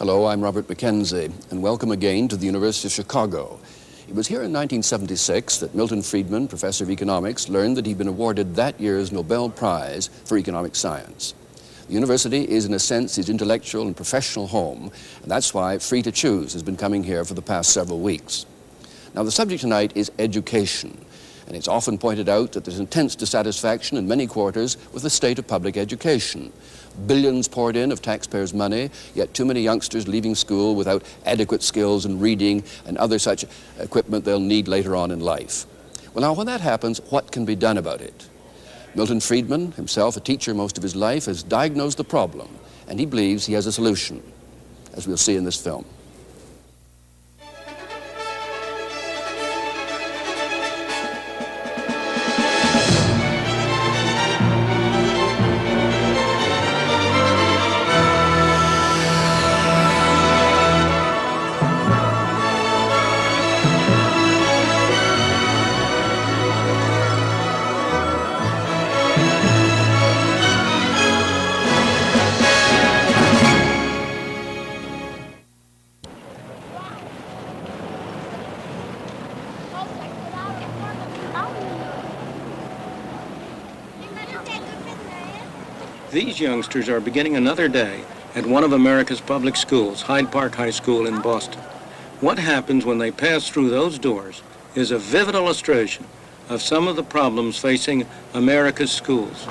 Hello, I'm Robert Mackenzie, and welcome again to the University of Chicago. It was here in 1976 that Milton Friedman, professor of economics, learned that he'd been awarded that year's Nobel Prize for economic science. The university is, in a sense, his intellectual and professional home, and that's why Free to Choose has been coming here for the past several weeks. Now, the subject tonight is education, and it's often pointed out that there's intense dissatisfaction in many quarters with the state of public education. Billions poured in of taxpayers' money, yet too many youngsters leaving school without adequate skills in reading and other such equipment they'll need later on in life. Well, now, when that happens, what can be done about it? Milton Friedman, himself a teacher most of his life, has diagnosed the problem, and he believes he has a solution, as we'll see in this film. These youngsters are beginning another day at one of America's public schools, Hyde Park High School in Boston. What happens when they pass through those doors is a vivid illustration of some of the problems facing America's schools.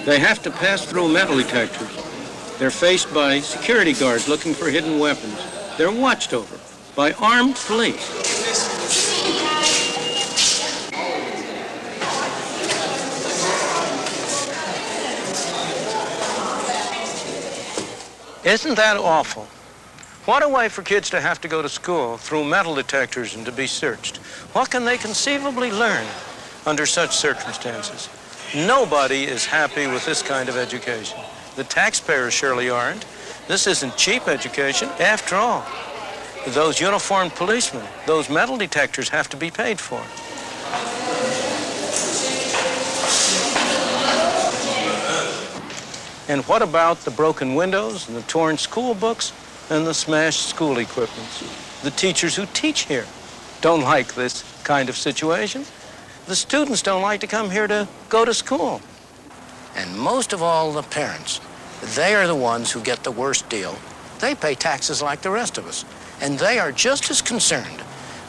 They have to pass through metal detectors. They're faced by security guards looking for hidden weapons. They're watched over by armed police. Isn't that awful? What a way for kids to have to go to school through metal detectors and to be searched. What can they conceivably learn under such circumstances? Nobody is happy with this kind of education. The taxpayers surely aren't. This isn't cheap education. After all, those uniformed policemen, those metal detectors have to be paid for. And what about the broken windows and the torn school books and the smashed school equipment? The teachers who teach here don't like this kind of situation. The students don't like to come here to go to school. And most of all, the parents. They are the ones who get the worst deal. They pay taxes like the rest of us. And they are just as concerned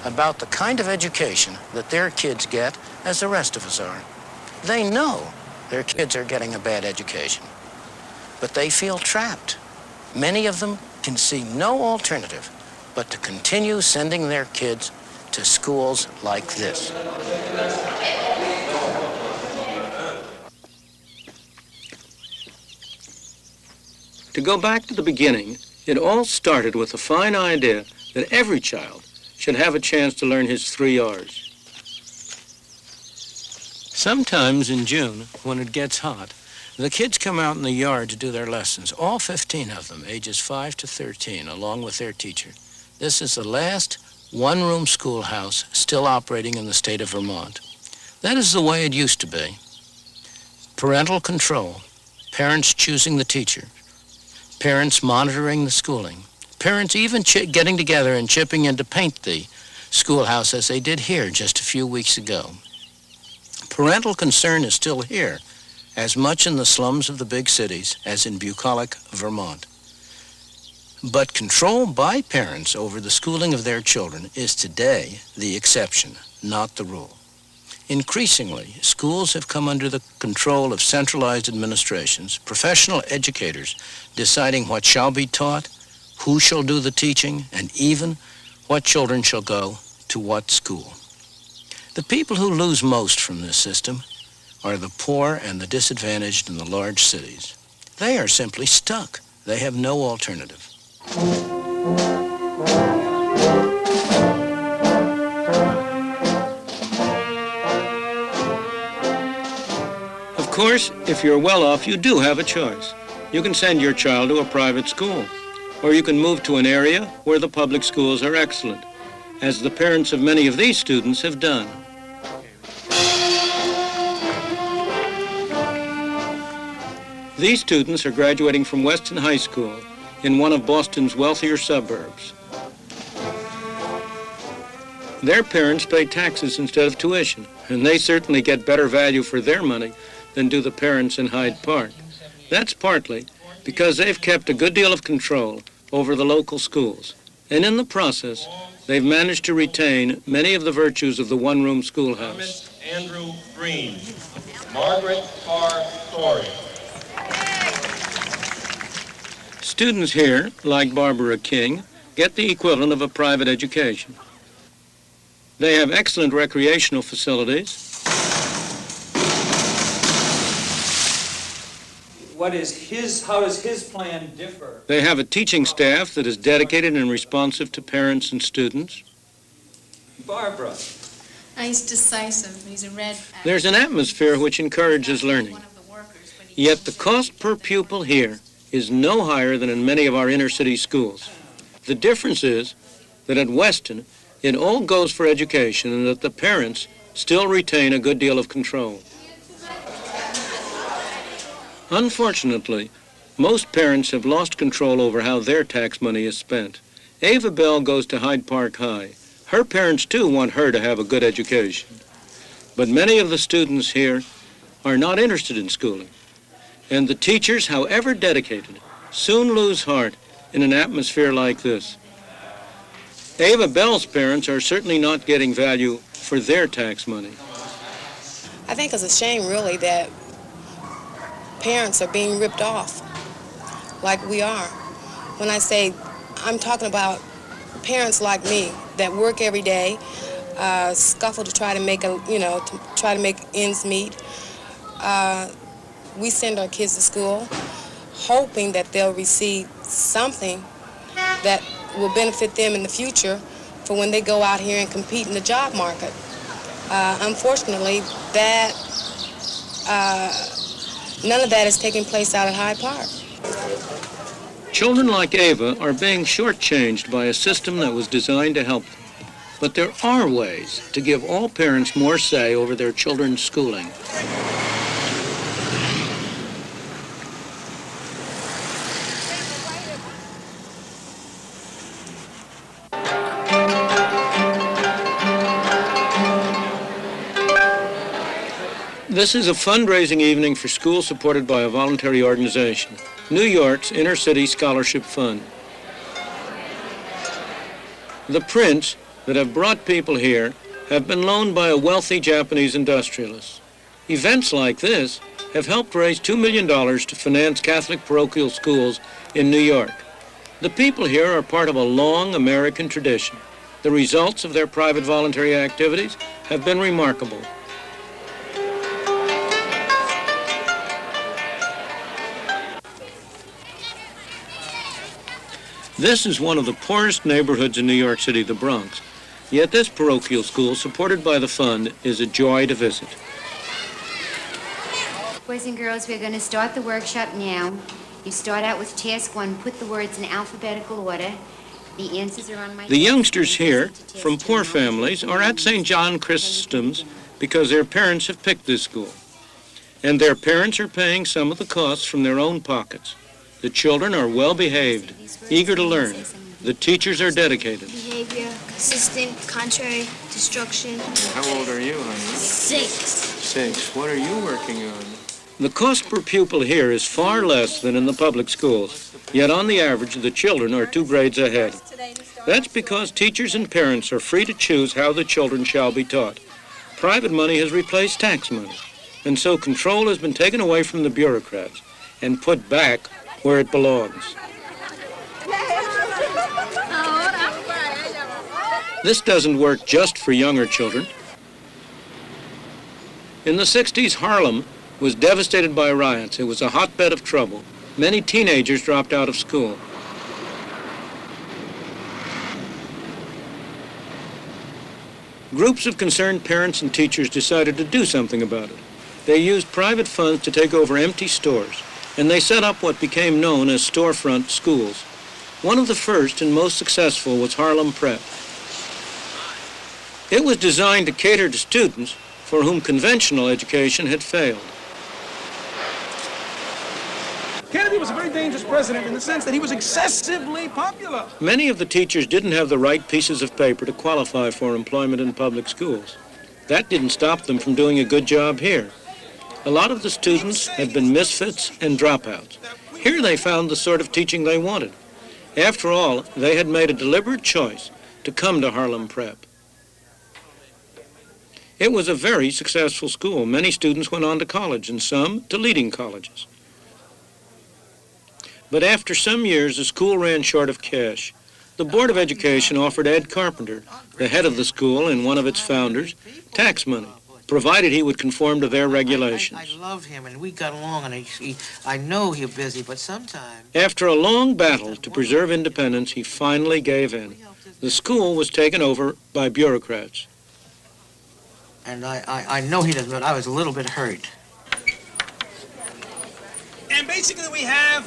about the kind of education that their kids get as the rest of us are. They know their kids are getting a bad education, but they feel trapped. Many of them can see no alternative but to continue sending their kids to schools like this. To go back to the beginning, it all started with the fine idea that every child should have a chance to learn his 3 R's. Sometimes in June, when it gets hot, the kids come out in the yard to do their lessons, all 15 of them, ages 5 to 13, along with their teacher. This is the last one-room schoolhouse still operating in the state of Vermont. That is the way it used to be. Parental control, parents choosing the teacher, parents monitoring the schooling, parents even getting together and chipping in to paint the schoolhouse as they did here just a few weeks ago. Parental concern is still here, as much in the slums of the big cities as in bucolic Vermont. But control by parents over the schooling of their children is today the exception, not the rule. Increasingly, schools have come under the control of centralized administrations, professional educators deciding what shall be taught, who shall do the teaching, and even what children shall go to what school. The people who lose most from this system are the poor and the disadvantaged in the large cities. They are simply stuck. They have no alternative. Of course, if you're well off, you do have a choice. You can send your child to a private school, or you can move to an area where the public schools are excellent, as the parents of many of these students have done. These students are graduating from Weston High School in one of Boston's wealthier suburbs. Their parents pay taxes instead of tuition, and they certainly get better value for their money than do the parents in Hyde Park. That's partly because they've kept a good deal of control over the local schools, and in the process, they've managed to retain many of the virtues of the one-room schoolhouse. Andrew Green, Margaret R. Torrey. Students here, like Barbara King, get the equivalent of a private education. They have excellent recreational facilities. How does his plan differ? They have a teaching staff that is dedicated and responsive to parents and students. Barbara. He's decisive. He's a red. There's an atmosphere which encourages learning. Yet the cost per pupil here is no higher than in many of our inner-city schools. The difference is that at Weston, it all goes for education and that the parents still retain a good deal of control. Unfortunately, most parents have lost control over how their tax money is spent. Ava Bell goes to Hyde Park High. Her parents, too, want her to have a good education. But many of the students here are not interested in schooling. And the teachers, however dedicated, soon lose heart in an atmosphere like this. Ava Bell's parents are certainly not getting value for their tax money. I think it's a shame, really, that parents are being ripped off like we are. When I say, I'm talking about parents like me that work every day, scuffle to try to make ends meet. We send our kids to school hoping that they'll receive something that will benefit them in the future for when they go out here and compete in the job market. Unfortunately, none of that is taking place out at Hyde Park. Children like Ava are being shortchanged by a system that was designed to help them. But there are ways to give all parents more say over their children's schooling. This is a fundraising evening for schools supported by a voluntary organization, New York's Inner City Scholarship Fund. The prints that have brought people here have been loaned by a wealthy Japanese industrialist. Events like this have helped raise $2 million to finance Catholic parochial schools in New York. The people here are part of a long American tradition. The results of their private voluntary activities have been remarkable. This is one of the poorest neighborhoods in New York City, the Bronx. Yet this parochial school, supported by the fund, is a joy to visit. Boys and girls, we're going to start the workshop now. You start out with task 1, put the words in alphabetical order. The answers are on my... The youngsters here, from poor families, are at St. John Chrysostom's because their parents have picked this school. And their parents are paying some of the costs from their own pockets. The children are well behaved, eager to learn. The teachers are dedicated. Behavior, consistent, contrary, destruction. How old are you, honey? 6. 6. What are you working on? The cost per pupil here is far less than in the public schools. Yet on the average, the children are 2 grades ahead. That's because teachers and parents are free to choose how the children shall be taught. Private money has replaced tax money. And so control has been taken away from the bureaucrats and put back where it belongs. This doesn't work just for younger children. In the 60s, Harlem was devastated by riots. It was a hotbed of trouble. Many teenagers dropped out of school. Groups of concerned parents and teachers decided to do something about it. They used private funds to take over empty stores, and they set up what became known as storefront schools. One of the first and most successful was Harlem Prep. It was designed to cater to students for whom conventional education had failed. was a very dangerous president in the sense that he was excessively popular. Many of the teachers didn't have the right pieces of paper to qualify for employment in public schools. That didn't stop them from doing a good job here. A lot of the students had been misfits and dropouts. Here they found the sort of teaching they wanted. After all, they had made a deliberate choice to come to Harlem Prep. It was a very successful school. Many students went on to college, and some to leading colleges. But after some years, the school ran short of cash. The Board of Education offered Ed Carpenter, the head of the school and one of its founders, tax money, provided he would conform to their regulations. I love him, and we got along, and I know he's busy, but sometimes... After a long battle to preserve independence, he finally gave in. The school was taken over by bureaucrats. And I know he doesn't, but I was a little bit hurt. And basically we have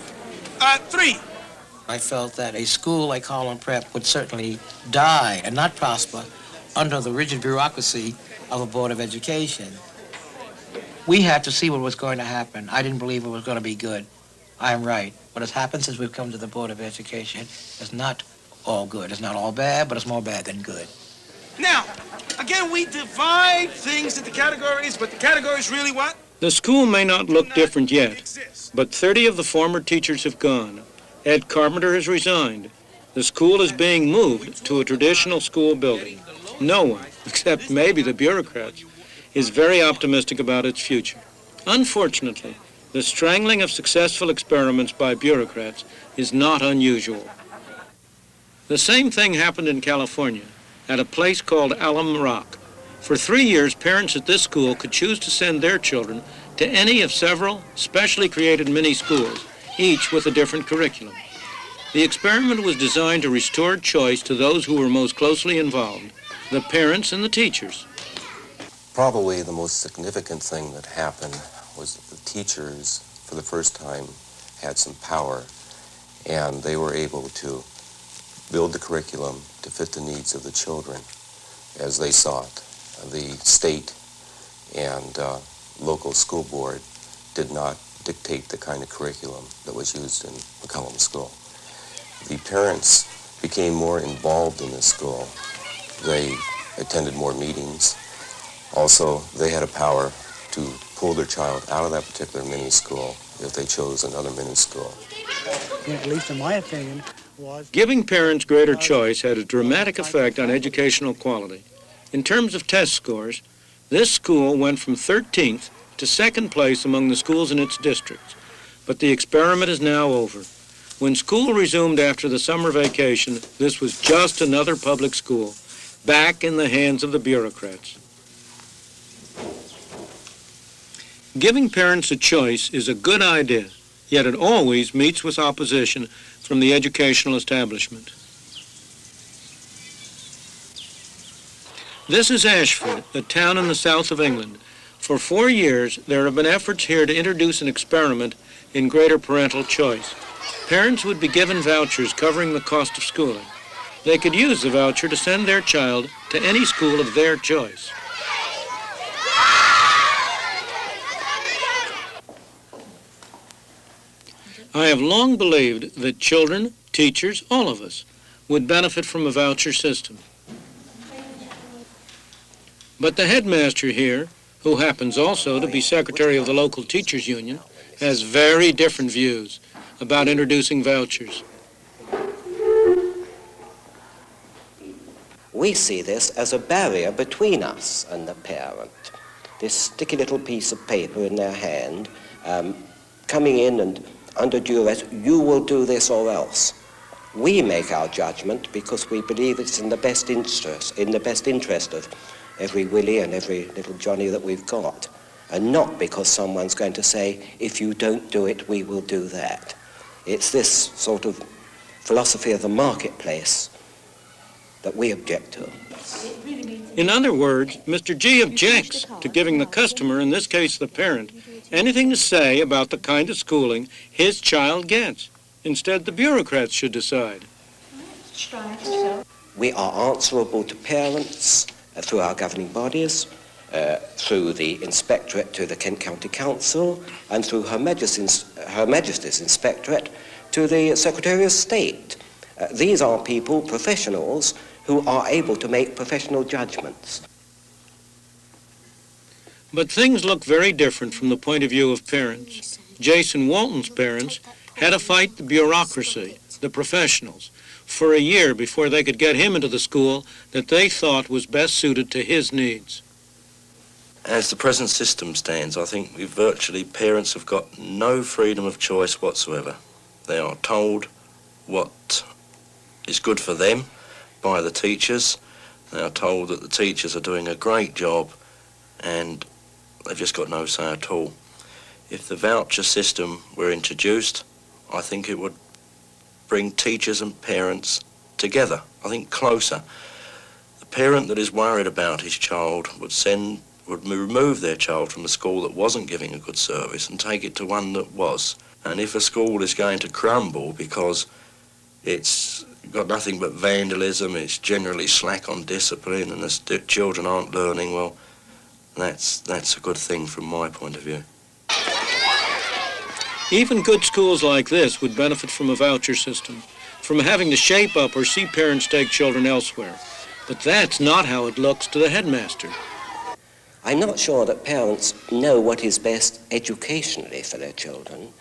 3. I felt that a school like Harlem Prep would certainly die and not prosper under the rigid bureaucracy of a Board of Education. We had to see what was going to happen. I didn't believe it was going to be good. I'm right. What has happened since we've come to the Board of Education is not all good. It's not all bad, but it's more bad than good. Now, again, we divide things into categories, but the categories really what? The school may not look different yet, but 30 of the former teachers have gone. Ed Carpenter has resigned. The school is being moved to a traditional school building. No one, except maybe the bureaucrats, is very optimistic about its future. Unfortunately, the strangling of successful experiments by bureaucrats is not unusual. The same thing happened in California at a place called Alum Rock. For 3 years, parents at this school could choose to send their children to any of several specially created mini-schools, each with a different curriculum. The experiment was designed to restore choice to those who were most closely involved, the parents and the teachers. Probably the most significant thing that happened was that the teachers, for the first time, had some power, and they were able to build the curriculum to fit the needs of the children as they saw it. The state and local school board did not dictate the kind of curriculum that was used in McCollum School. The parents became more involved in the school. They attended more meetings. Also, they had a power to pull their child out of that particular mini-school if they chose another mini-school. At least in my opinion, was... Giving parents greater choice had a dramatic effect on educational quality. In terms of test scores, this school went from 13th to 2nd place among the schools in its districts. But the experiment is now over. When school resumed after the summer vacation, this was just another public school, back in the hands of the bureaucrats. Giving parents a choice is a good idea, yet it always meets with opposition from the educational establishment. This is Ashford, a town in the south of England. For 4 years, there have been efforts here to introduce an experiment in greater parental choice. Parents would be given vouchers covering the cost of schooling. They could use the voucher to send their child to any school of their choice. I have long believed that children, teachers, all of us, would benefit from a voucher system. But the headmaster here, who happens also to be secretary of the local teachers union, has very different views about introducing vouchers. We see this as a barrier between us and the parent. This sticky little piece of paper in their hand, coming in and under duress, you will do this or else. We make our judgment because we believe it's in the best interest of every Willie and every little Johnny that we've got, and not because someone's going to say, if you don't do it, we will do that. It's this sort of philosophy of the marketplace that we object to. In other words, Mr. G objects to giving the customer, in this case the parent, anything to say about the kind of schooling his child gets. Instead, the bureaucrats should decide. We are answerable to parents through our governing bodies, through the Inspectorate to the Kent County Council, and through Her Majesty's Inspectorate to the Secretary of State. These are people, professionals, who are able to make professional judgments. But things look very different from the point of view of parents. Jason Walton's parents had to fight the bureaucracy, the professionals, for a year before they could get him into the school that they thought was best suited to his needs. As the present system stands, I think parents have got no freedom of choice whatsoever. They are told what is good for them by the teachers. They are told that the teachers are doing a great job, and they've just got no say at all. If the voucher system were introduced, I think it would bring teachers and parents together, I think closer. The parent that is worried about his child would remove their child from a school that wasn't giving a good service and take it to one that was. And if a school is going to crumble because it's got nothing but vandalism, it's generally slack on discipline, and the children aren't learning, well, that's a good thing from my point of view. Even good schools like this would benefit from a voucher system, from having to shape up or see parents take children elsewhere. But that's not how it looks to the headmaster. I'm not sure that parents know what is best educationally for their children.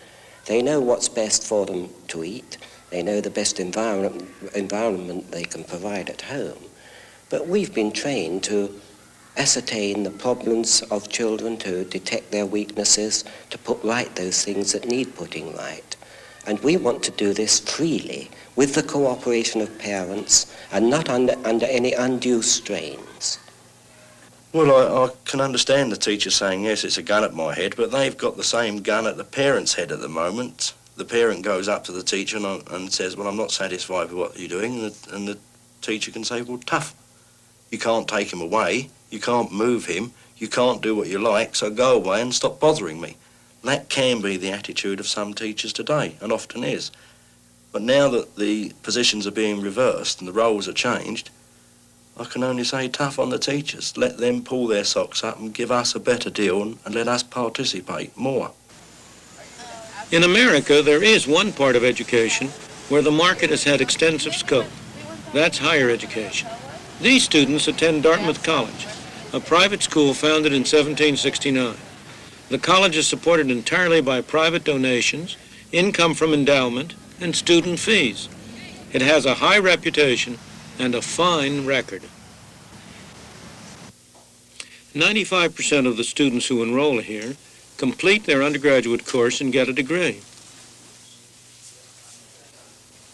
They know what's best for them to eat. They know the best environment they can provide at home. But we've been trained to ascertain the problems of children, to detect their weaknesses, to put right those things that need putting right. And we want to do this freely, with the cooperation of parents, and not under any undue strains. Well, I can understand the teacher saying, yes, it's a gun at my head, but they've got the same gun at the parent's head at the moment. The parent goes up to the teacher and says, well, I'm not satisfied with what you're doing, and the teacher can say, well, tough. You can't take him away, you can't move him, you can't do what you like, so go away and stop bothering me. That can be the attitude of some teachers today, and often is. But now that the positions are being reversed and the roles are changed, I can only say tough on the teachers. Let them pull their socks up and give us a better deal and let us participate more. In America, there is one part of education where the market has had extensive scope. That's higher education. These students attend Dartmouth College, a private school founded in 1769. The college is supported entirely by private donations, income from endowment, and student fees. It has a high reputation and a fine record. 95% of the students who enroll here complete their undergraduate course and get a degree.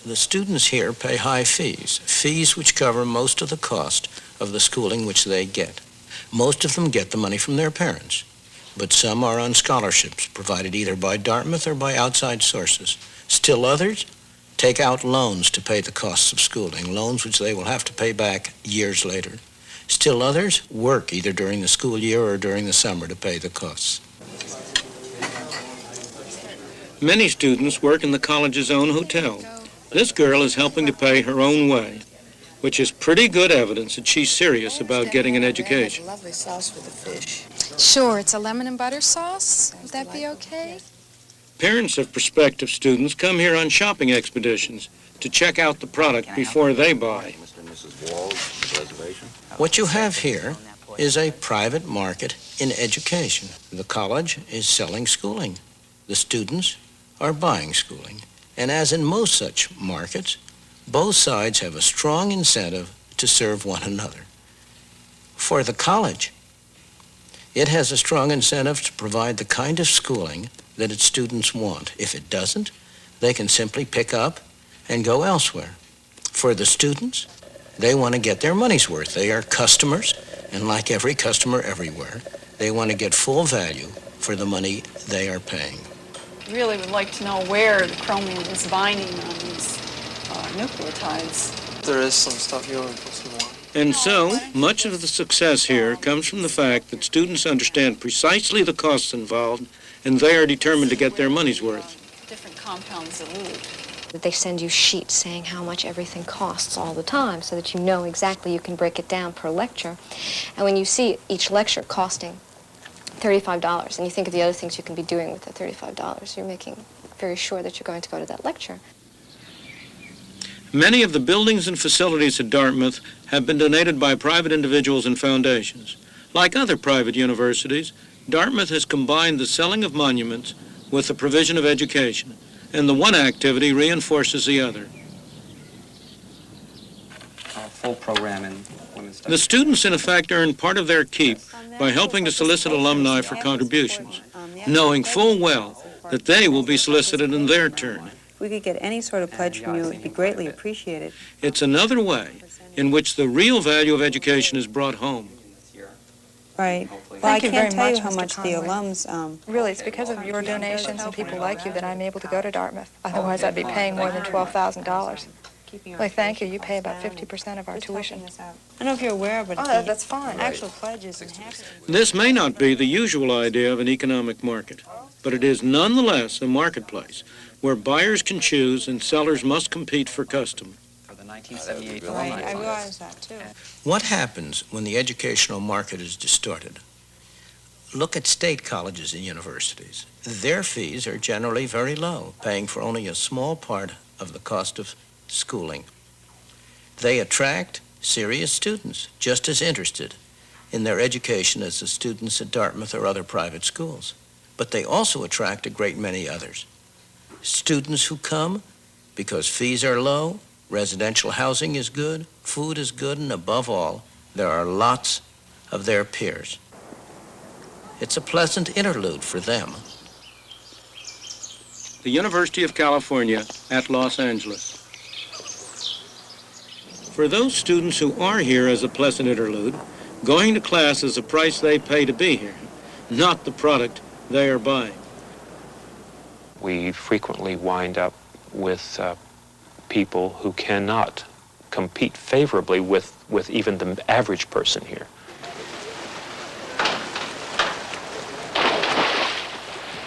The students here pay high fees which cover most of the cost of the schooling which they get. Most of them get the money from their parents, but some are on scholarships provided either by Dartmouth or by outside sources. Still others take out loans to pay the costs of schooling, loans which they will have to pay back years later. Still others work either during the school year or during the summer to pay the costs. Many students work in the college's own hotel. This girl is helping to pay her own way, which is pretty good evidence that she's serious about getting an education. Lovely sauce for the fish. Sure, it's a lemon and butter sauce. Would that be okay? Parents of prospective students come here on shopping expeditions to check out the product before they buy. What you have here is a private market in education. The college is selling schooling. The students are buying schooling. And as in most such markets, both sides have a strong incentive to serve one another. For the college, it has a strong incentive to provide the kind of schooling that its students want. If it doesn't, they can simply pick up and go elsewhere. For the students, they want to get their money's worth. They are customers, and like every customer everywhere, they want to get full value for the money they are paying. Really would like to know where the chromium is binding on these nucleotides. There is some stuff here, we'll put some more. And so, much of the success here comes from the fact that students understand precisely the costs involved, and they are determined to get their money's worth. Different compounds elute. They send you sheets saying how much everything costs all the time so that you know exactly, you can break it down per lecture. And when you see each lecture costing $35 and you think of the other things you can be doing with the $35, you're making very sure that you're going to go to that lecture. Many of the buildings and facilities at Dartmouth have been donated by private individuals and foundations. Like other private universities, Dartmouth has combined the selling of monuments with the provision of education, and the one activity reinforces the other. A full program in women's studies. The students, in effect, earn part of their keep by helping to solicit alumni for contributions, knowing full well that they will be solicited in their turn. If we could get any sort of pledge from you, it would be greatly appreciated. It's another way in which the real value of education is brought home. Right. Well, I can't tell you how much the alums... Really, it's because of your donations and people like you that I'm able to go to Dartmouth. Otherwise, I'd be paying more than $12,000. Well, thank you. You pay about 50% of our tuition. I don't know if you're aware, but that's fine. Actual pledges and half. This may not be the usual idea of an economic market, but it is nonetheless a marketplace where buyers can choose and sellers must compete for custom. For the 1978 Right, I realize that too. What happens when the educational market is distorted? Look at state colleges and universities. Their fees are generally very low, paying for only a small part of the cost of schooling. They attract serious students, just as interested in their education as the students at Dartmouth or other private schools. But they also attract a great many others. Students who come because fees are low, residential housing is good, food is good, and above all, there are lots of their peers. It's a pleasant interlude for them. The University of California at Los Angeles. For those students who are here as a pleasant interlude, going to class is a price they pay to be here, not the product they are buying. We frequently wind up with people who cannot compete favorably with even the average person here.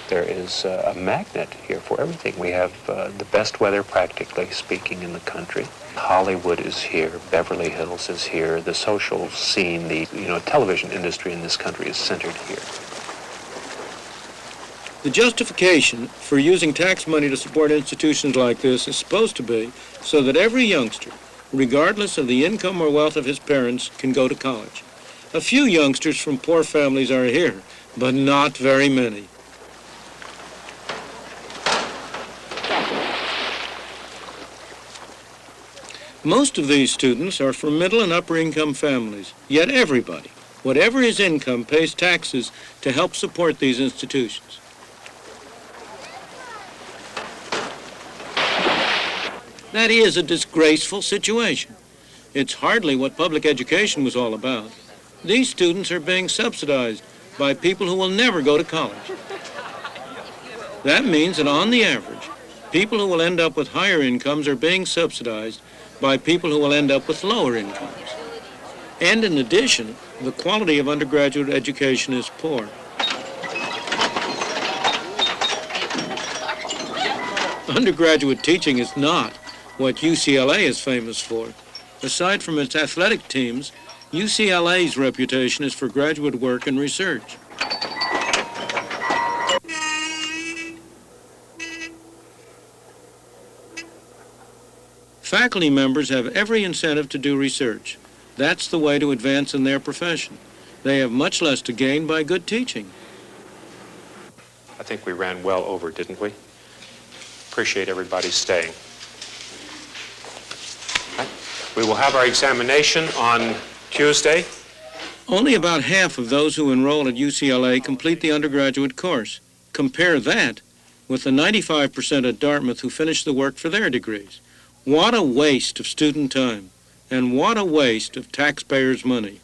There is a magnet here for everything. We have the best weather, practically speaking, in the country. Hollywood is here, Beverly Hills is here, the social scene, the television industry in this country is centered here. The justification for using tax money to support institutions like this is supposed to be so that every youngster, regardless of the income or wealth of his parents, can go to college. A few youngsters from poor families are here, but not very many. Most of these students are from middle and upper income families, yet everybody, whatever his income, pays taxes to help support these institutions. That is a disgraceful situation. It's hardly what public education was all about. These students are being subsidized by people who will never go to college. That means that on the average, people who will end up with higher incomes are being subsidized by people who will end up with lower incomes. And in addition, the quality of undergraduate education is poor. Undergraduate teaching is not what UCLA is famous for. Aside from its athletic teams, UCLA's reputation is for graduate work and research. Faculty members have every incentive to do research. That's the way to advance in their profession. They have much less to gain by good teaching. I think we ran well over, didn't we? Appreciate everybody staying. We will have our examination on Tuesday. Only about half of those who enroll at UCLA complete the undergraduate course. Compare that with the 95% at Dartmouth who finish the work for their degrees. What a waste of student time, and what a waste of taxpayers' money.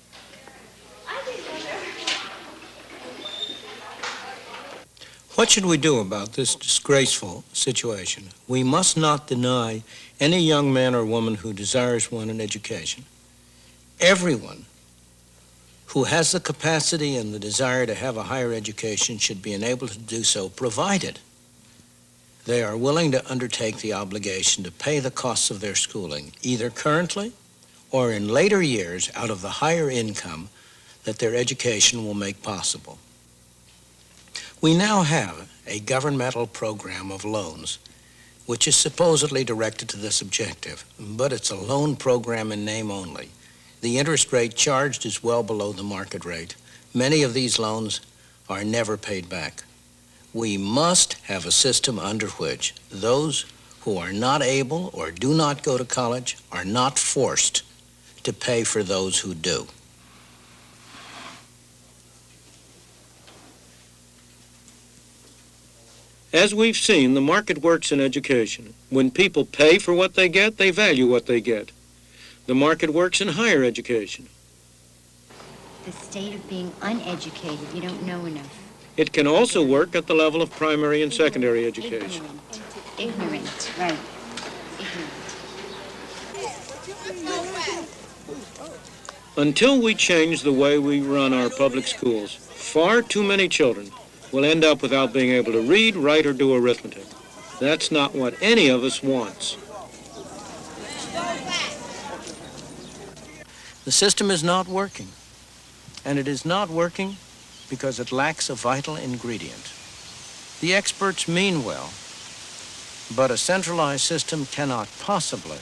What should we do about this disgraceful situation? We must not deny any young man or woman who desires one an education. Everyone who has the capacity and the desire to have a higher education should be enabled to do so, provided they are willing to undertake the obligation to pay the costs of their schooling, either currently or in later years out of the higher income that their education will make possible. We now have a governmental program of loans which is supposedly directed to this objective, but it's a loan program in name only. The interest rate charged is well below the market rate. Many of these loans are never paid back. We must have a system under which those who are not able or do not go to college are not forced to pay for those who do. As we've seen, the market works in education. When people pay for what they get, they value what they get. The market works in higher education. The state of being uneducated, you don't know enough. It can also work at the level of primary and secondary education. Ignorant, right. Until we change the way we run our public schools, far too many children will end up without being able to read, write, or do arithmetic. That's not what any of us wants. The system is not working, and it is not working because it lacks a vital ingredient. The experts mean well, but a centralized system cannot possibly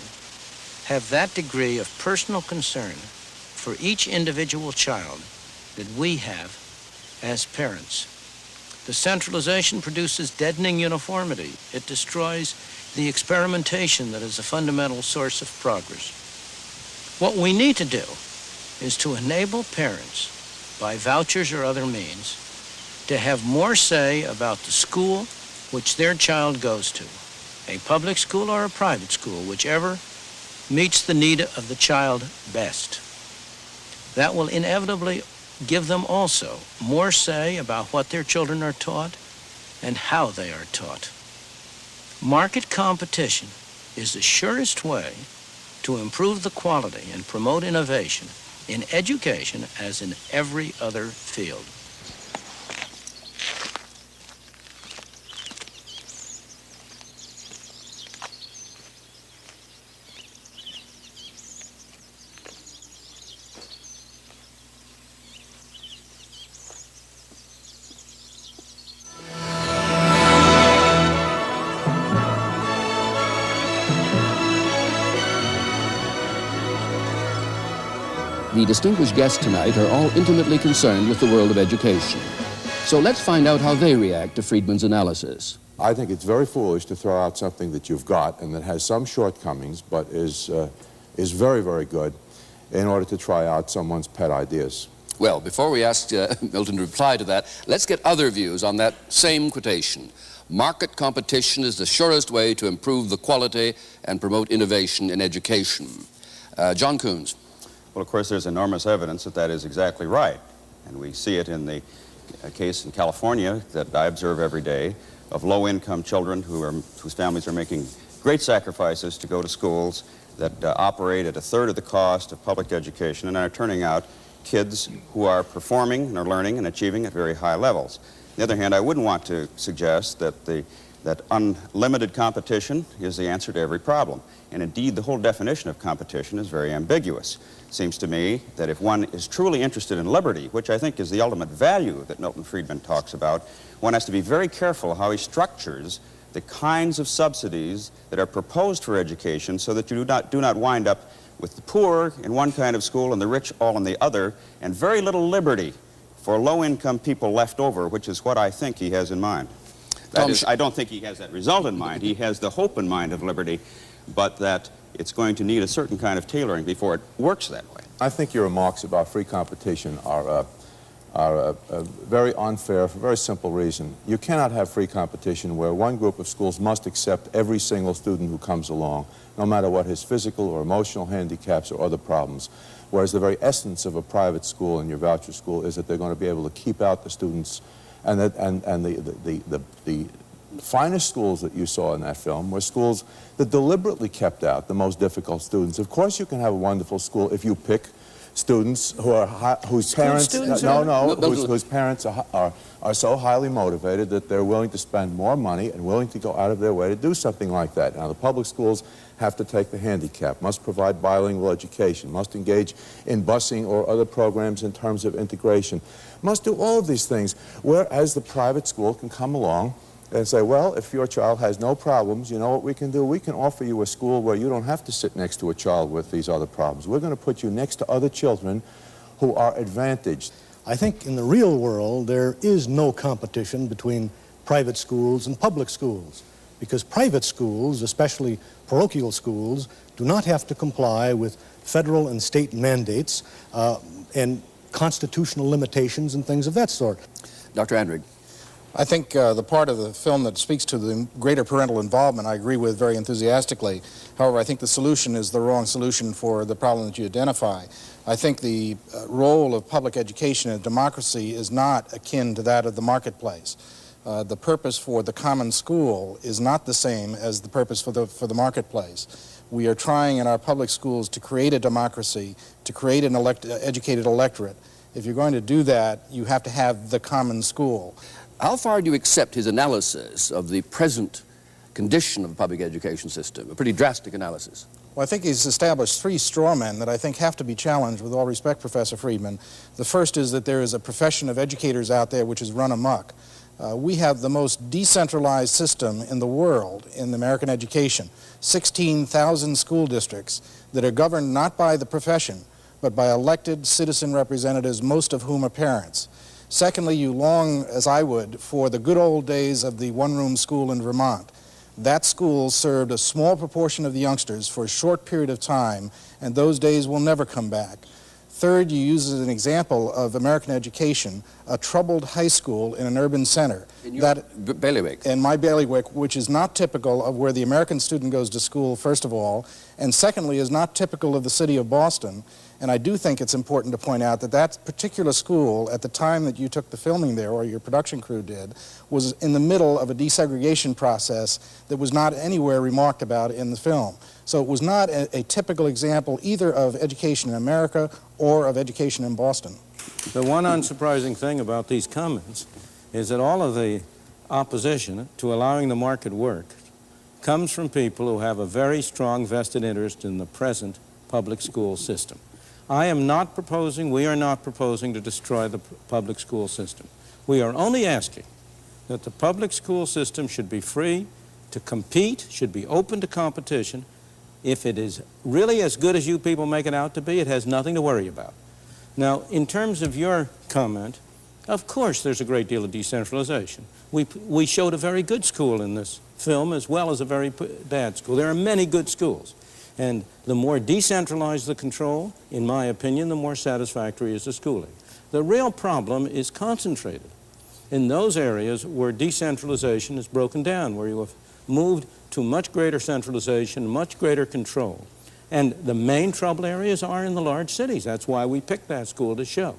have that degree of personal concern for each individual child that we have as parents. The centralization produces deadening uniformity. It destroys the experimentation that is a fundamental source of progress. What we need to do is to enable parents, by vouchers or other means, to have more say about the school which their child goes to, a public school or a private school, whichever meets the need of the child best. That will inevitably give them also more say about what their children are taught and how they are taught. Market competition is the surest way to improve the quality and promote innovation in education as in every other field. The distinguished guests tonight are all intimately concerned with the world of education. So let's find out how they react to Friedman's analysis. I think it's very foolish to throw out something that you've got and that has some shortcomings but is very, very good in order to try out someone's pet ideas. Well, before we ask Milton to reply to that, let's get other views on that same quotation. Market competition is the surest way to improve the quality and promote innovation in education. John Coons. Well, of course, there's enormous evidence that that is exactly right. And we see it in the case in California that I observe every day of low-income children whose families are making great sacrifices to go to schools that operate at a third of the cost of public education and are turning out kids who are performing and are learning and achieving at very high levels. On the other hand, I wouldn't want to suggest that that unlimited competition is the answer to every problem. And indeed, the whole definition of competition is very ambiguous. It seems to me that if one is truly interested in liberty, which I think is the ultimate value that Milton Friedman talks about, one has to be very careful how he structures the kinds of subsidies that are proposed for education so that you do not wind up with the poor in one kind of school and the rich all in the other, and very little liberty for low-income people left over, which is what I think he has in mind. That is, I don't think he has that result in mind. He has the hope in mind of liberty, but that it's going to need a certain kind of tailoring before it works that way. I think your remarks about free competition are very unfair for a very simple reason. You cannot have free competition where one group of schools must accept every single student who comes along, no matter what his physical or emotional handicaps or other problems. Whereas the very essence of a private school and your voucher school is that they're going to be able to keep out the students, and the finest schools that you saw in that film were schools that deliberately kept out the most difficult students. Of course you can have a wonderful school if you pick students who are whose parents whose parents are so highly motivated that they're willing to spend more money and willing to go out of their way to do something like that. Now, the public schools have to take the handicap, must provide bilingual education, must engage in busing or other programs in terms of integration, must do all of these things, whereas the private school can come along and say, well, if your child has no problems, you know what we can do? We can offer you a school where you don't have to sit next to a child with these other problems. We're going to put you next to other children who are advantaged. I think in the real world there is no competition between private schools and public schools, because private schools, especially parochial schools, do not have to comply with federal and state mandates and constitutional limitations and things of that sort. Dr. Andrig. I think the part of the film that speaks to the greater parental involvement I agree with very enthusiastically. However, I think the solution is the wrong solution for the problem that you identify. I think the role of public education in democracy is not akin to that of the marketplace. The purpose for the common school is not the same as the purpose for the marketplace. We are trying in our public schools to create a democracy, to create an educated electorate. If you're going to do that, you have to have the common school. How far do you accept his analysis of the present condition of the public education system? A pretty drastic analysis. Well, I think he's established three straw men that I think have to be challenged, with all respect, Professor Friedman. The first is that there is a profession of educators out there which is run amok. We have the most decentralized system in the world in American education. 16,000 school districts that are governed not by the profession, but by elected citizen representatives, most of whom are parents. Secondly, you long, as I would, for the good old days of the one-room school in Vermont. That school served a small proportion of the youngsters for a short period of time, and those days will never come back. Third, you use as an example of American education a troubled high school in an urban center. In your bailiwick. In my bailiwick, which is not typical of where the American student goes to school, first of all, and secondly, is not typical of the city of Boston. And I do think it's important to point out that that particular school, at the time that you took the filming there, or your production crew did, was in the middle of a desegregation process that was not anywhere remarked about in the film. So it was not a typical example either of education in America or of education in Boston. The one unsurprising thing about these comments is that all of the opposition to allowing the market work comes from people who have a very strong vested interest in the present public school system. I am not proposing, we are not proposing to destroy the public school system. We are only asking that the public school system should be free to compete, should be open to competition. If it is really as good as you people make it out to be, it has nothing to worry about. Now, in terms of your comment, of course there's a great deal of decentralization. We showed a very good school in this film as well as a very bad school. There are many good schools. And the more decentralized the control, in my opinion, the more satisfactory is the schooling. The real problem is concentrated in those areas where decentralization is broken down, where you have moved to much greater centralization, much greater control. And the main trouble areas are in the large cities. That's why we picked that school to show.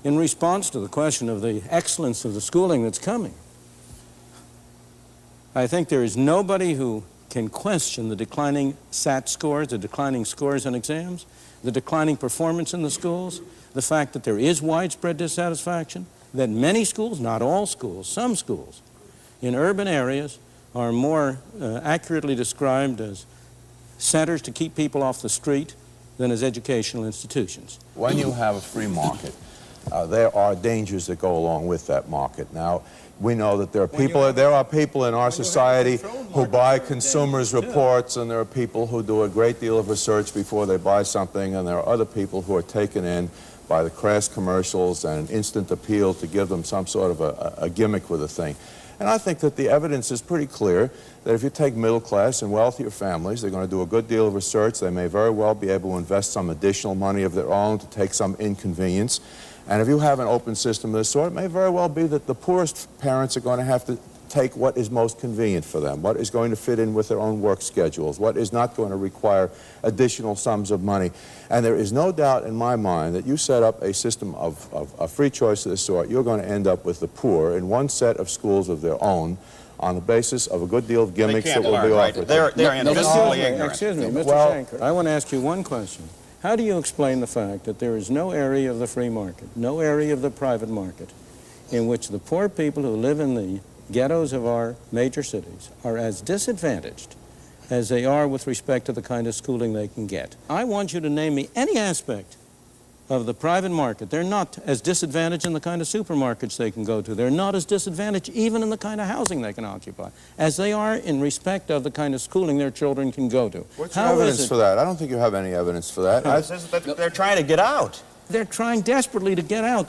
In response to the question of the excellence of the schooling that's coming, I think there is nobody who can question the declining SAT scores, the declining scores on exams, the declining performance in the schools, the fact that there is widespread dissatisfaction, that many schools, not all schools, some schools in urban areas are more accurately described as centers to keep people off the street than as educational institutions. When you have a free market, there are dangers that go along with that market. Now, we know that there are people in our society who buy consumers' reports, and there are people who do a great deal of research before they buy something, and there are other people who are taken in by the crass commercials and an instant appeal to give them some sort of a gimmick with a thing. And I think that the evidence is pretty clear that if you take middle-class and wealthier families, they're going to do a good deal of research. They may very well be able to invest some additional money of their own to take some inconvenience. And if you have an open system of this sort, it may very well be that the poorest parents are going to have to take what is most convenient for them, what is going to fit in with their own work schedules, what is not going to require additional sums of money. And there is no doubt in my mind that you set up a system of free choice of this sort, you're going to end up with the poor in one set of schools of their own on the basis of a good deal of gimmicks that will be offered. They're Excuse me, Mr. Shanker, I want to ask you one question. How do you explain the fact that there is no area of the free market, no area of the private market, in which the poor people who live in the ghettos of our major cities are as disadvantaged as they are with respect to the kind of schooling they can get? I want you to name me any aspect of the private market. They're not as disadvantaged in the kind of supermarkets they can go to. They're not as disadvantaged even in the kind of housing they can occupy as they are in respect of the kind of schooling their children can go to. What's your evidence for that? I don't think you have any evidence for that. They're trying to get out. They're trying desperately to get out.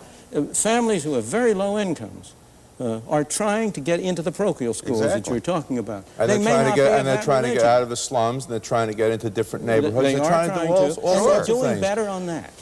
Families who have very low incomes are trying to get into the parochial schools that you're talking about. And they're trying to get out of the slums, and they're trying to get into different neighborhoods. They're trying to do all sorts of things. They're doing better on that.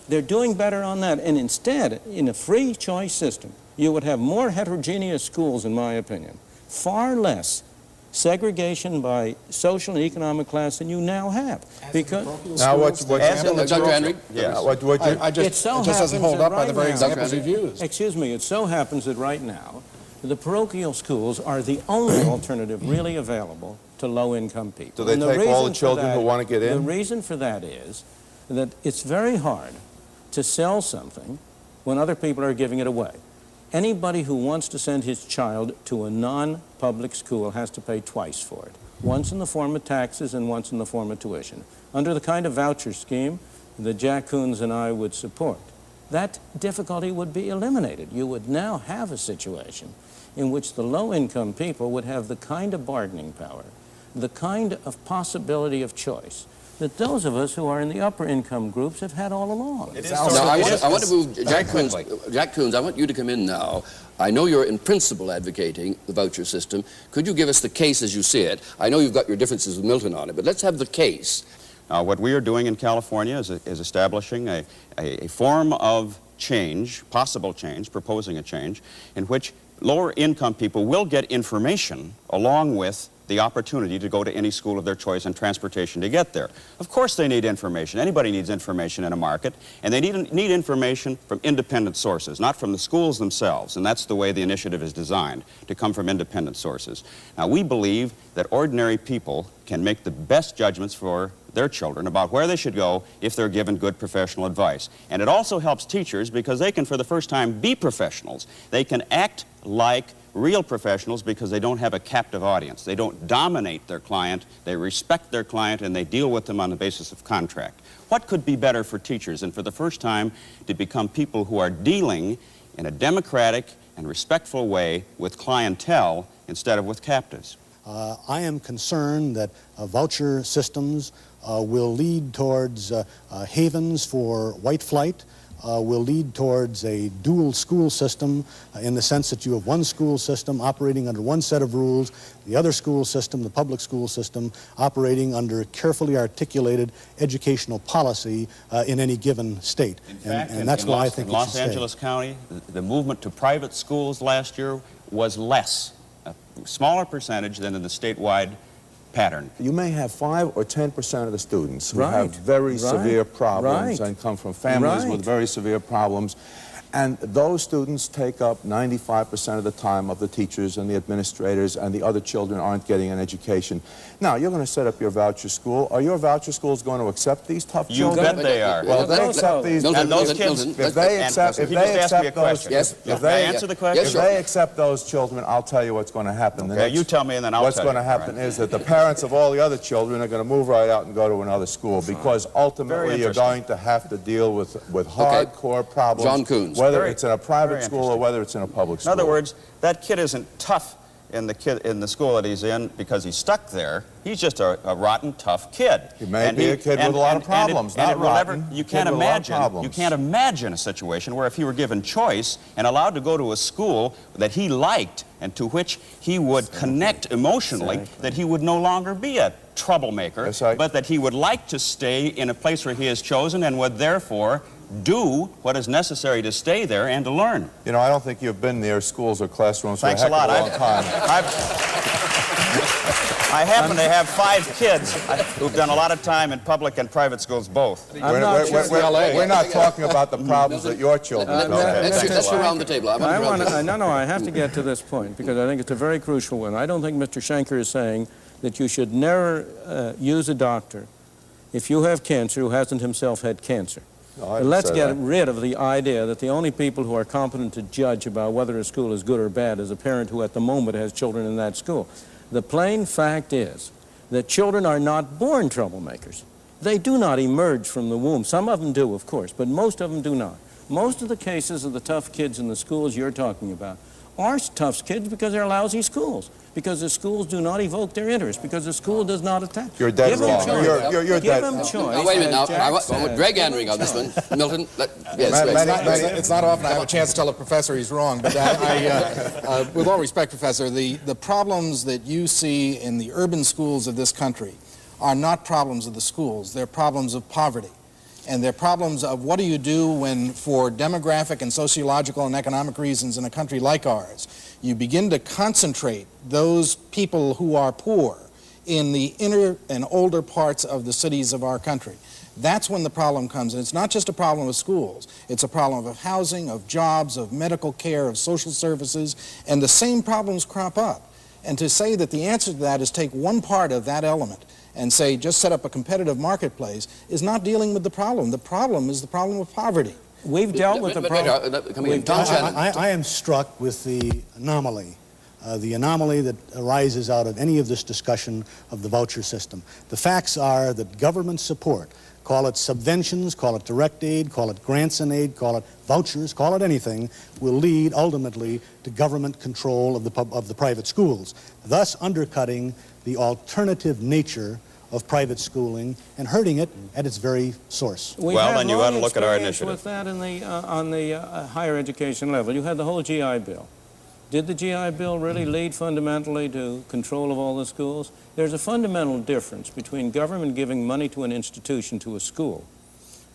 They're doing better on that. And instead, in a free choice system, you would have more heterogeneous schools, in my opinion. Far less segregation by social and economic class than you now have. Because now, Dr. Henry? It just doesn't hold up by the very examples you've used. Excuse me, it so happens that right now, the parochial schools are the only alternative really available to low-income people. Do they take all the children who want to get in? The reason for that is that it's very hard to sell something when other people are giving it away. Anybody who wants to send his child to a non-public school has to pay twice for it, once in the form of taxes and once in the form of tuition. Under the kind of voucher scheme that Jack Koons and I would support, that difficulty would be eliminated. You would now have a situation in which the low-income people would have the kind of bargaining power, the kind of possibility of choice that those of us who are in the upper income groups have had all along. Now, I want to move, Jack Koons, I want you to come in now. I know you're in principle advocating the voucher system. Could you give us the case as you see it? I know you've got your differences with Milton on it, but let's have the case. What we are doing in California is establishing a form of change, possible change, proposing a change, in which lower income people will get information along with the opportunity to go to any school of their choice and transportation to get there. Of course they need information. Anybody needs information in a market, and they need information from independent sources, not from the schools themselves, and that's the way the initiative is designed, to come from independent sources. Now, we believe that ordinary people can make the best judgments for their children about where they should go if they're given good professional advice. And it also helps teachers because they can, for the first time, be professionals. They can act like real professionals because they don't have a captive audience. They don't dominate their client, they respect their client, and they deal with them on the basis of contract. What could be better for teachers than for the first time to become people who are dealing in a democratic and respectful way with clientele instead of with captives? I am concerned that voucher systems will lead towards havens for white flight, will lead towards a dual school system in the sense that you have one school system operating under one set of rules, the other school system, the public school system, operating under carefully articulated educational policy in any given state. In fact, and that's why I think in Los Angeles County, the movement to private schools last year was less, a smaller percentage than in the statewide pattern. You may have 5 or 10% of the students who have very severe problems and come from families with very severe problems. And those students take up 95% of the time of the teachers and the administrators, and the other children aren't getting an education. Now, you're going to set up your voucher school. Are your voucher schools going to accept these tough children? You bet they are. Well, if they accept these, and those kids, if they accept those children, I'll tell you what's going to happen. Okay, you tell me and then I'll tell you. What's going to happen is that the parents of all the other children are going to move right out and go to another school, because ultimately you're going to have to deal with hardcore problems. John Koons. Whether it's in a private school or whether it's in a public school. In other words, that kid isn't tough in the school that he's in because he's stuck there. He's just a rotten, tough kid. He may be a kid with a lot of problems, not rotten. You can't imagine a situation where if he were given choice and allowed to go to a school that he liked and to which he would connect emotionally, that he would no longer be a troublemaker, but that he would like to stay in a place where he has chosen and would therefore do what is necessary to stay there and to learn. You know, I don't think you've been near schools or classrooms for a Thanks heck a lot. of a long time. I happen to have 5 kids who've done a lot of time in public and private schools both. We're not talking about the problems that your children have. Let's go around the table. I have to get to this point because I think it's a very crucial one. I don't think Mr. Schenker is saying that you should never use a doctor if you have cancer, who hasn't himself had cancer. No, I Let's say get that. rid of the idea that the only people who are competent to judge about whether a school is good or bad is a parent who at the moment has children in that school. The plain fact is that children are not born troublemakers. They do not emerge from the womb. Some of them do, of course, but most of them do not. Most of the cases of the tough kids in the schools you're talking about are tough kids because they're lousy schools, because the schools do not evoke their interest, because the school does not attack. You're dead wrong. You're Give dead. them choice. Now, wait a minute. Now, I want Greg Andring on this one. Milton, yes. It's not often I have a chance to tell a professor he's wrong, but with all respect, Professor, the problems that you see in the urban schools of this country are not problems of the schools. They're problems of poverty. And they're problems of what do you do when, for demographic and sociological and economic reasons in a country like ours, you begin to concentrate those people who are poor in the inner and older parts of the cities of our country. That's when the problem comes. And it's not just a problem of schools. It's a problem of housing, of jobs, of medical care, of social services, and the same problems crop up. And to say that the answer to that is take one part of that element and say just set up a competitive marketplace is not dealing with the problem. The problem is the problem of poverty. We've dealt with the problem. I am struck with the anomaly that arises out of any of this discussion of the voucher system. The facts are that government support, call it subventions, call it direct aid, call it grants and aid, call it vouchers, call it anything, will lead ultimately to government control of the private schools, thus undercutting the alternative nature of private schooling and hurting it at its very source. Well, then you ought to look at our initiative. With that on the higher education level, you had the whole GI Bill. Did the GI Bill really lead fundamentally to control of all the schools? There's a fundamental difference between government giving money to an institution, to a school.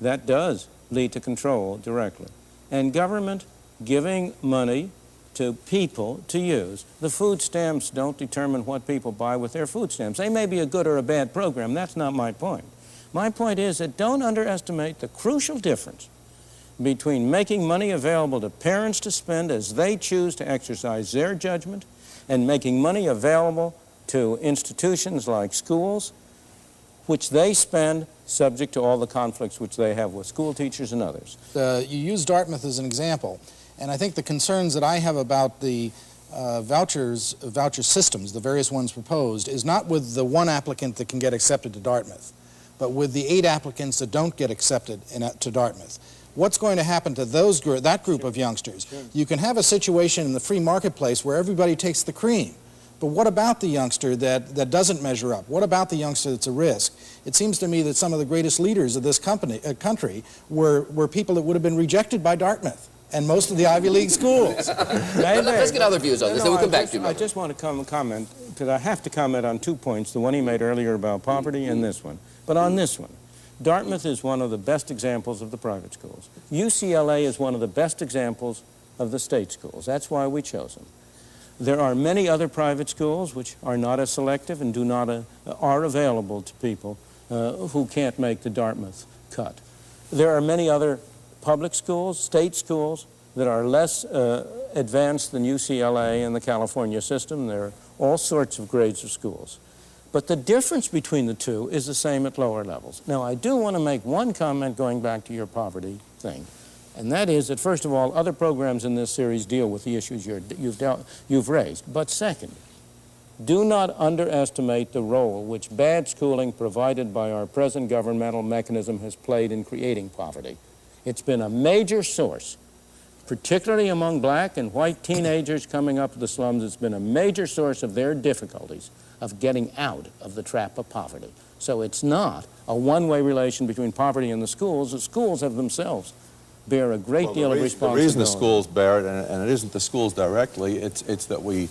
That does lead to control directly. And government giving money to people to use. The food stamps don't determine what people buy with their food stamps. They may be a good or a bad program. That's not my point. My point is that don't underestimate the crucial difference between making money available to parents to spend as they choose to exercise their judgment and making money available to institutions like schools, which they spend subject to all the conflicts which they have with school teachers and others. You use Dartmouth as an example. And I think the concerns that I have about the voucher systems, the various ones proposed, is not with the one applicant that can get accepted to Dartmouth, but with the 8 applicants that don't get accepted to Dartmouth. What's going to happen to that group of youngsters? You can have a situation in the free marketplace where everybody takes the cream. But what about the youngster that doesn't measure up? What about the youngster that's a risk? It seems to me that some of the greatest leaders of this country were people that would have been rejected by Dartmouth and most of the Ivy League schools. Let's get other views on this, then we'll come back to you. I just want to comment, because I have to comment on 2 points, the one he made earlier about poverty and this one. But on this one, Dartmouth is one of the best examples of the private schools. UCLA is one of the best examples of the state schools. That's why we chose them. There are many other private schools which are not as selective and are available to people who can't make the Dartmouth cut. There are many other public schools, state schools, that are less advanced than UCLA and the California system. There are all sorts of grades of schools. But the difference between the two is the same at lower levels. Now, I do want to make one comment going back to your poverty thing, and that is that, first of all, other programs in this series deal with the issues you've raised. But second, do not underestimate the role which bad schooling provided by our present governmental mechanism has played in creating poverty. It's been a major source, particularly among black and white teenagers coming up to the slums. It's been a major source of their difficulties of getting out of the trap of poverty. So it's not a one-way relation between poverty and the schools. The schools have themselves bear a great deal of responsibility. The reason the schools bear it, and it isn't the schools directly, it's that we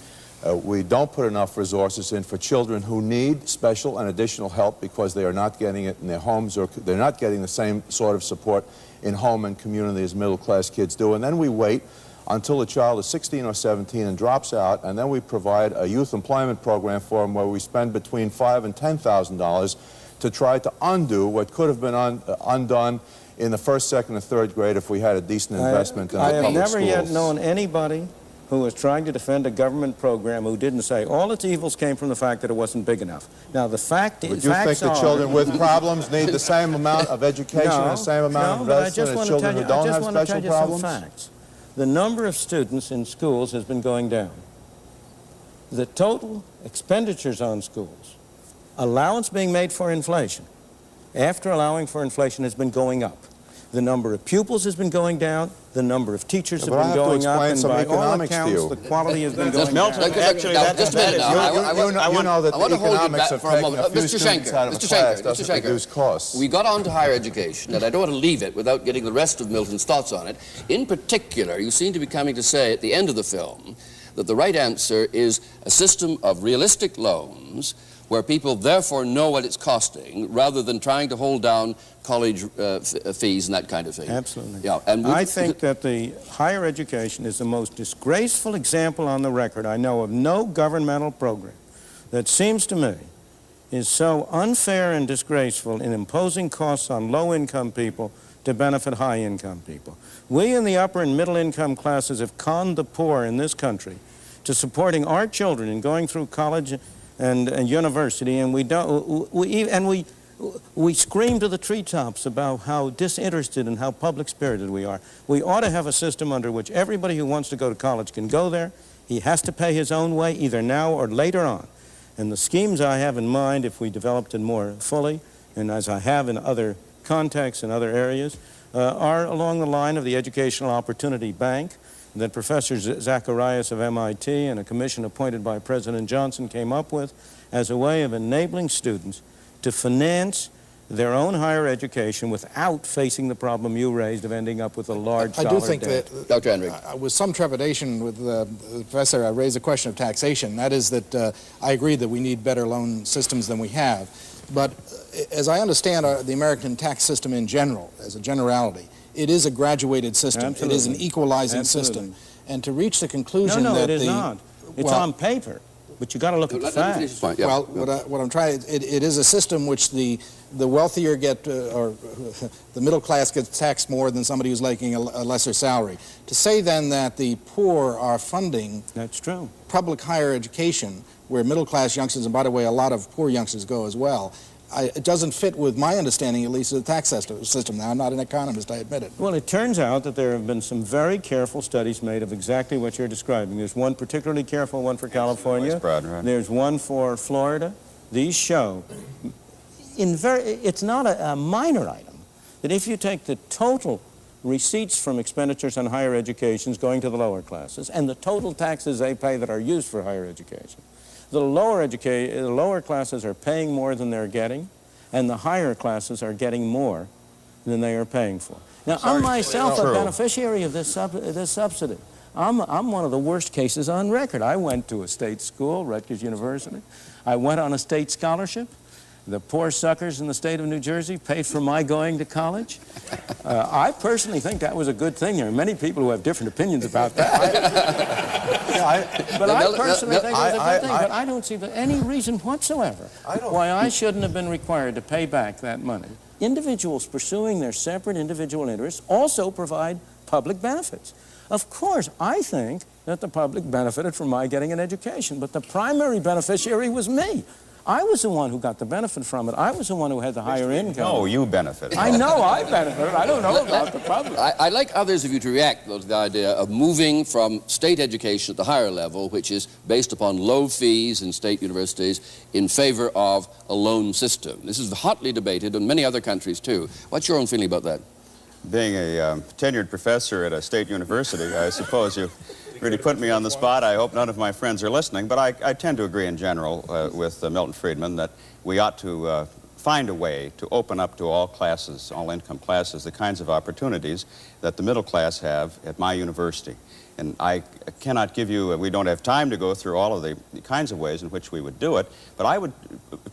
don't put enough resources in for children who need special and additional help because they are not getting it in their homes, or they're not getting the same sort of support in home and community as middle-class kids do. And then we wait until the child is 16 or 17 and drops out, and then we provide a youth employment program for them where we spend between $5,000 and $10,000 to try to undo what could have been undone in the first, second, and third grade if we had a decent investment in our public schools. I have never yet known anybody who was trying to defend a government program who didn't say all its evils came from the fact that it wasn't big enough. Now, the fact is... Would you think that children with problems need the same amount of education and the same amount of investment as children who don't have special problems? I just want to tell you some facts. The number of students in schools has been going down. The total expenditures on schools, allowance being made for inflation, after allowing for inflation, has been going up. The number of pupils has been going down. The number of teachers have been going up. And by all accounts, the quality has been going down. Actually, just a minute now. You know that the economics of taking a few Mr. students out of a class doesn't reduce costs. We got on to higher education, and I don't want to leave it without getting the rest of Milton's thoughts on it. In particular, you seem to be coming to say at the end of the film that the right answer is a system of realistic loans where people therefore know what it's costing, rather than trying to hold down college fees and that kind of thing. Absolutely. Yeah, and I think that the higher education is the most disgraceful example on the record. I know of no governmental program that seems to me is so unfair and disgraceful in imposing costs on low-income people to benefit high-income people. We in the upper and middle-income classes have conned the poor in this country to supporting our children in going through college and university, and we scream to the treetops about how disinterested and how public-spirited we are. We ought to have a system under which everybody who wants to go to college can go there. He has to pay his own way, either now or later on. And the schemes I have in mind, if we developed it more fully, and as I have in other contexts and other areas, are along the line of the Educational Opportunity Bank that Professor Zacharias of MIT and a commission appointed by President Johnson came up with as a way of enabling students to finance their own higher education without facing the problem you raised of ending up with a large dollar debt. I do think that, Dr. Henry, with some trepidation with the professor, I raised a question of taxation. That is that I agree that we need better loan systems than we have. But as I understand the American tax system in general, as a generality, it is a graduated system. Absolutely. It is an equalizing system. And to reach the conclusion no, that it is not. It's on paper, but you got to look at the facts. Well, what I'm trying, it is a system which the wealthier get, or the middle class gets taxed more than somebody who's making a lesser salary. To say then that the poor are funding that's true public higher education, where middle class youngsters, and by the way, a lot of poor youngsters go as well, it doesn't fit with my understanding, at least, of the tax system. Now, I'm not an economist, I admit it. Well, it turns out that there have been some very careful studies made of exactly what you're describing. There's one particularly careful one for California. There's one for Florida. These show, it's not a minor item, that if you take the total receipts from expenditures on higher educations going to the lower classes and the total taxes they pay that are used for higher education, the lower classes are paying more than they're getting, and the higher classes are getting more than they are paying for. Now, I'm myself a beneficiary of this subsidy. I'm one of the worst cases on record. I went to a state school, Rutgers University. I went on a state scholarship. The poor suckers in the state of New Jersey paid for my going to college. I personally think that was a good thing. There are many people who have different opinions about that. But I personally think it was a good thing. But I don't see any reason whatsoever why I shouldn't have been required to pay back that money. Individuals pursuing their separate individual interests also provide public benefits. Of course, I think that the public benefited from my getting an education, but the primary beneficiary was me. I was the one who got the benefit from it. I was the one who had the higher income. No, you benefited. I know I benefited. I don't know about the public. I'd like others of you to react, though, to the idea of moving from state education at the higher level, which is based upon low fees in state universities, in favor of a loan system. This is hotly debated in many other countries, too. What's your own feeling about that? Being a tenured professor at a state university, I suppose you really put me on the spot. I hope none of my friends are listening, but I tend to agree in general with Milton Friedman that we ought to find a way to open up to all classes, all income classes, the kinds of opportunities that the middle class have at my university. And I cannot give you, we don't have time to go through all of the kinds of ways in which we would do it, but I would,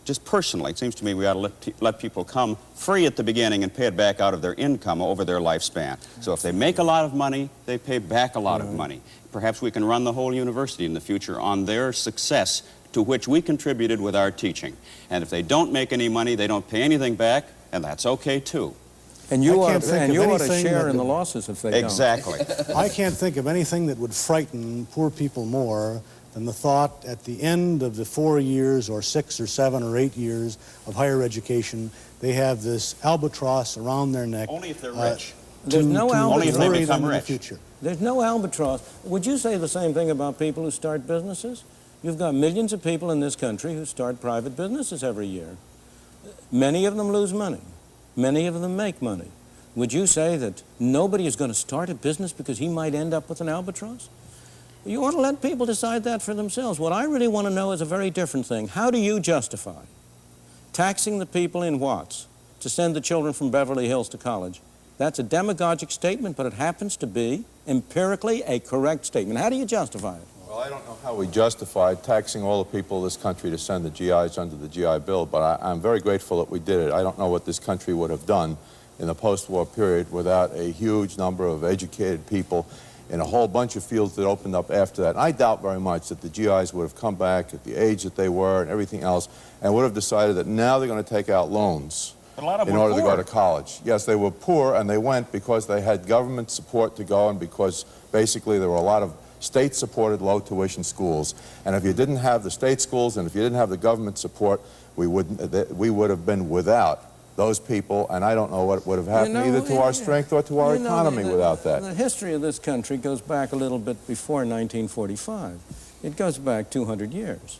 just personally, it seems to me we ought to let people come free at the beginning and pay it back out of their income over their lifespan. So if they make a lot of money, they pay back a lot of money. Perhaps we can run the whole university in the future on their success to which we contributed with our teaching. And if they don't make any money, they don't pay anything back, and that's okay too. And you ought to anything share in that the losses if they Exactly. don't. I can't think of anything that would frighten poor people more than the thought at the end of the 4 years or 6 or 7 or 8 years of higher education, they have this albatross around their neck. Only if they're rich. There's no albatross. Only if they become in the rich. future. There's no albatross. Would you say the same thing about people who start businesses? You've got millions of people in this country who start private businesses every year. Many of them lose money. Many of them make money. Would you say that nobody is going to start a business because he might end up with an albatross? You want to let people decide that for themselves. What I really want to know is a very different thing. How do you justify taxing the people in Watts to send the children from Beverly Hills to college? That's a demagogic statement, but it happens to be empirically a correct statement. How do you justify it? Well, I don't know how we justified taxing all the people of this country to send the GIs under the GI Bill, but I'm very grateful that we did it. I don't know what this country would have done in the post-war period without a huge number of educated people in a whole bunch of fields that opened up after that. And I doubt very much that the GIs would have come back at the age that they were and everything else and would have decided that now they're going to take out loans in order to go to college. Yes, they were poor, and they went because they had government support to go and because basically there were a lot of state-supported low-tuition schools. And if you didn't have the state schools and if you didn't have the government support, we would have been without those people, and I don't know what would have happened either to our strength or to our economy without that. The history of this country goes back a little bit before 1945. It goes back 200 years.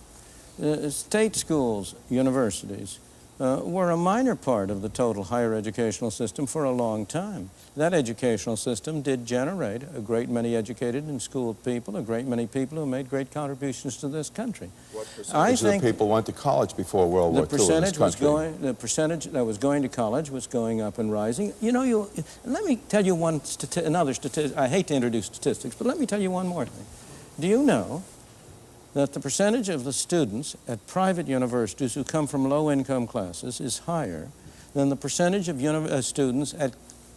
State schools, universities, were a minor part of the total higher educational system for a long time. That educational system did generate a great many educated and schooled people, a great many people who made great contributions to this country. What percentage of people went to college before World War II in this country? The percentage that was going to college was going up and rising. You know, let me tell you another statistic. I hate to introduce statistics, but let me tell you one more thing. Do you know that the percentage of the students at private universities who come from low-income classes is higher than the percentage of students at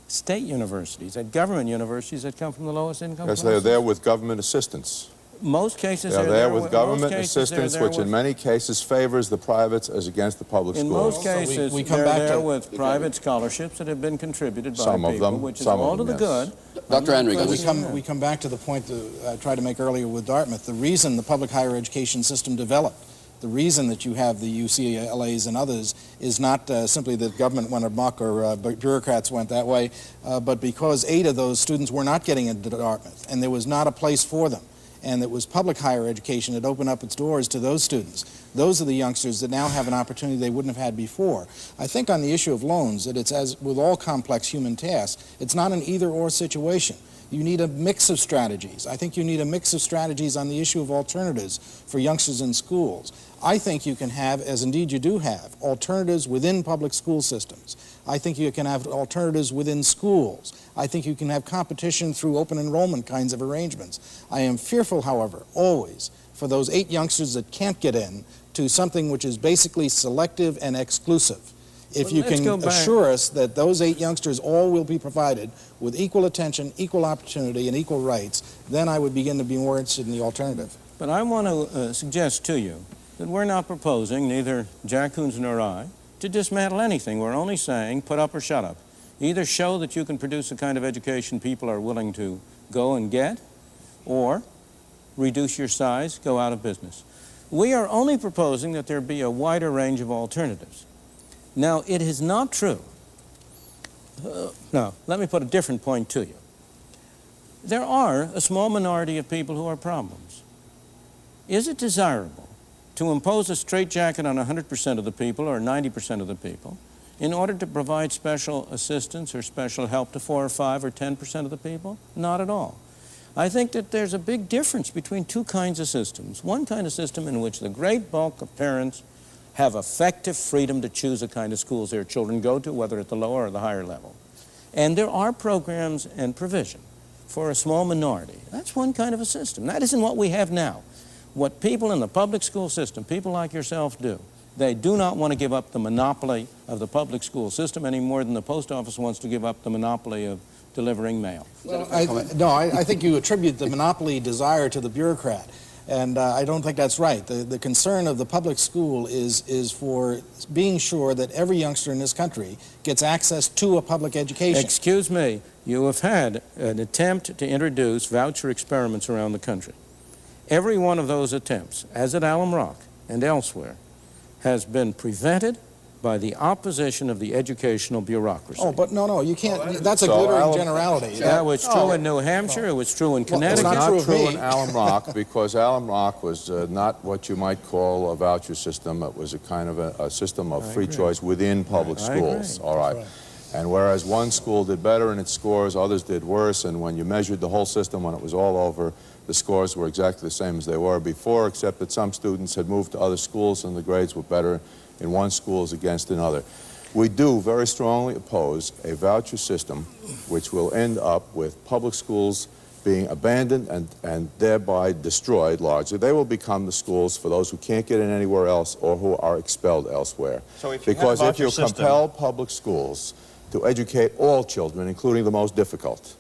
state universities, at government universities that come from the lowest income classes? Because they're there with government assistance. Most cases they're there with government assistance, which in many cases favors the privates as against the public schools. In most cases, they're there with private scholarships that have been contributed by people, which is all to the good. Dr. Enriquez. We come back to the point that I tried to make earlier with Dartmouth. The reason the public higher education system developed, the reason that you have the UCLAs and others is not simply that government went amok or bureaucrats went that way, but because 8 of those students were not getting into Dartmouth, and there was not a place for them. And it was public higher education that opened up its doors to those students. Those are the youngsters that now have an opportunity they wouldn't have had before. I think on the issue of loans, that it's as with all complex human tasks, it's not an either-or situation. You need a mix of strategies. I think you need a mix of strategies on the issue of alternatives for youngsters in schools. I think you can have, as indeed you do have, alternatives within public school systems. I think you can have alternatives within schools. I think you can have competition through open enrollment kinds of arrangements. I am fearful, however, always, for those 8 youngsters that can't get in to something which is basically selective and exclusive. If you can assure us that those 8 youngsters all will be provided with equal attention, equal opportunity, and equal rights, then I would begin to be more interested in the alternative. But I want to suggest to you that we're not proposing, neither Jack Koons nor I, to dismantle anything. We're only saying put up or shut up. Either show that you can produce the kind of education people are willing to go and get, or reduce your size, go out of business. We are only proposing that there be a wider range of alternatives. Now, it is not true. No, let me put a different point to you. There are a small minority of people who are problems. Is it desirable to impose a straitjacket on 100% of the people or 90% of the people in order to provide special assistance or special help to 4 or 5 or 10% of the people? Not at all. I think that there's a big difference between 2 kinds of systems. One kind of system in which the great bulk of parents have effective freedom to choose the kind of schools their children go to, whether at the lower or the higher level. And there are programs and provision for a small minority. That's one kind of a system. That isn't what we have now. What people in the public school system, people like yourself, do, they do not want to give up the monopoly of the public school system any more than the post office wants to give up the monopoly of delivering mail. Well, I think you attribute the monopoly desire to the bureaucrat. And I don't think that's right. The concern of the public school is for being sure that every youngster in this country gets access to a public education. Excuse me, you have had an attempt to introduce voucher experiments around the country. Every one of those attempts, as at Alum Rock and elsewhere, has been prevented by the opposition of the educational bureaucracy. Oh, but no, you can't. That's a glittering generality. That was true in New Hampshire. It was true in Connecticut. It's not true in Alum Rock, because Alum Rock was not what you might call a voucher system. It was a kind of a system of free choice within public schools. All right. And whereas one school did better in its scores, others did worse, and when you measured the whole system, when it was all over, the scores were exactly the same as they were before, except that some students had moved to other schools and the grades were better in one school as against another. We do very strongly oppose a voucher system which will end up with public schools being abandoned and thereby destroyed largely. They will become the schools for those who can't get in anywhere else or who are expelled elsewhere. So if you compel public schools to educate all children, including the most difficult,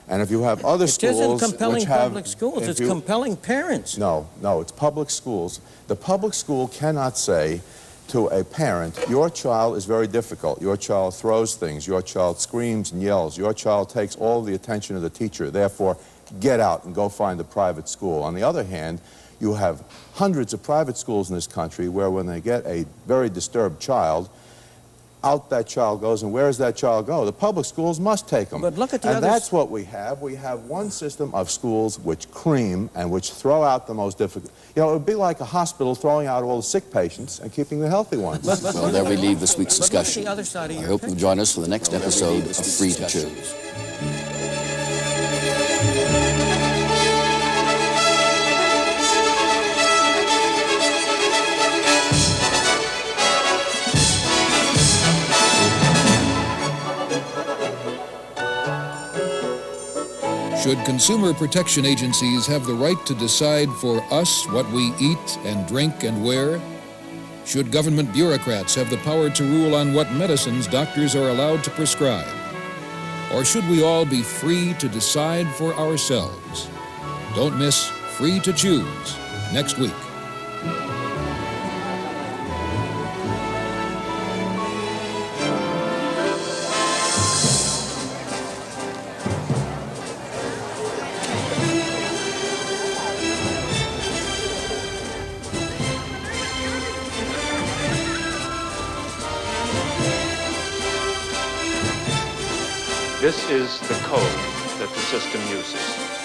and if you have other schools... It isn't compelling public schools, it's compelling parents. No, it's public schools. The public school cannot say to a parent, your child is very difficult, your child throws things, your child screams and yells, your child takes all the attention of the teacher, therefore get out and go find a private school. On the other hand, you have hundreds of private schools in this country where when they get a very disturbed child, out that child goes, and where does that child go? The public schools must take them. But look at the and that's what we have. We have one system of schools which cream and which throw out the most difficult. You know, it would be like a hospital throwing out all the sick patients and keeping the healthy ones. Well, there we leave this week's discussion. I hope you'll join us for the next episode of Free to Choose. Should consumer protection agencies have the right to decide for us what we eat and drink and wear? Should government bureaucrats have the power to rule on what medicines doctors are allowed to prescribe? Or should we all be free to decide for ourselves? Don't miss Free to Choose next week. This is the code that the system uses.